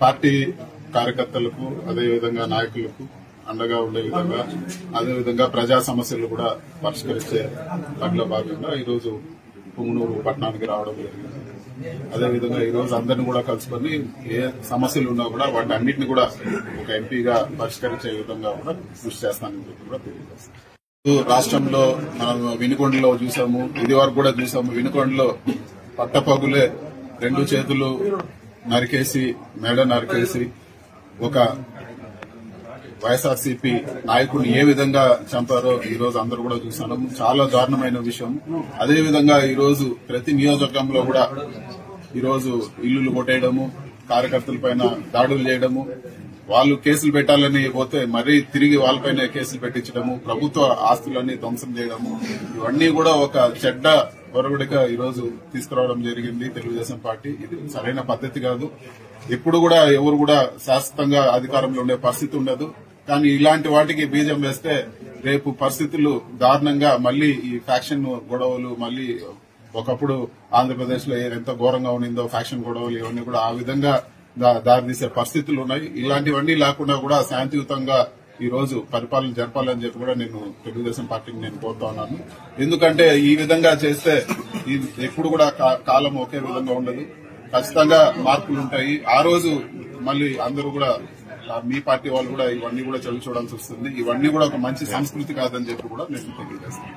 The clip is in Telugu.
పార్టీ కార్యకర్తలకు అదేవిధంగా నాయకులకు అండగా ఉండే విధంగా అదేవిధంగా ప్రజా సమస్యలు కూడా పరిష్కరించే పనిలో భాగంగా ఈరోజు పుంగనూరు పట్టణానికి రావడం జరిగింది. అదేవిధంగా ఈరోజు అందరినీ కూడా కలుసుకొని ఏ సమస్యలు ఉన్నా కూడా వాటి అన్నింటినీ కూడా ఒక ఎంపీగా పరిష్కరించే విధంగా కూడా కృషి చేస్తానని చెప్పి కూడా తెలియజేస్తాను. రాష్ట్రంలో మనం వినుకొండలో చూసాము, ఇది వరకు కూడా చూసాము. వినుకొండలో పట్టపగులే 2 చేతులు నరికేసి మెడ నరికేసి ఒక వైఎస్ఆర్సీపీ నాయకుడిని ఏ విధంగా చంపారో ఈ రోజు అందరూ కూడా చూసాను. చాలా దారుణమైన విషయం. అదేవిధంగా ఈ రోజు ప్రతి నియోజకవర్గంలో కూడా ఈ రోజు ఇల్లులు కొట్టేయడము, కార్యకర్తల పైన దాడులు చేయడము, వాళ్ళు కేసులు పెట్టాలని పోతే మరీ తిరిగి వాళ్ళపైన కేసులు పెట్టించడము, ప్రభుత్వ ఆస్తులన్నీ ధ్వంసం చేయడము, ఇవన్నీ కూడా ఒక చెడ్డ ఒరవడిగా ఈ రోజు తీసుకురావడం జరిగింది తెలుగుదేశం పార్టీ. ఇది సరైన పద్ధతి కాదు. ఎప్పుడు కూడా ఎవరు కూడా శాశ్వతంగా అధికారంలో ఉండే పరిస్థితి ఉండదు. కానీ ఇలాంటి వాటికి బీజం వేస్తే రేపు పరిస్థితులు దారుణంగా మళ్లీ ఈ ఫ్యాక్షన్ గొడవలు మళ్లీ ఒకప్పుడు ఆంధ్రప్రదేశ్ లో ఎంత ఘోరంగా ఉండిందో ఫ్యాక్షన్ గొడవలు ఇవన్నీ కూడా ఆ విధంగా దారితీసే పరిస్థితులు ఉన్నాయి. ఇలాంటివన్నీ లేకుండా కూడా శాంతియుతంగా ఈ రోజు పరిపాలన జరపాలని చెప్పి కూడా నేను తెలుగుదేశం పార్టీకి నేను కోరుతా ఉన్నాను. ఎందుకంటే ఈ విధంగా చేస్తే ఎప్పుడు కూడా కాలం ఒకే విధంగా ఉండదు. ఖచ్చితంగా మార్పులు ఉంటాయి. ఆ రోజు మళ్లీ అందరూ కూడా మీ పార్టీ వాళ్ళు కూడా ఇవన్నీ కూడా చవి చూడాల్సి వస్తుంది. ఇవన్నీ కూడా ఒక మంచి సంస్కృతి కాదని చెప్పి కూడా నేను తెలియజేస్తాను.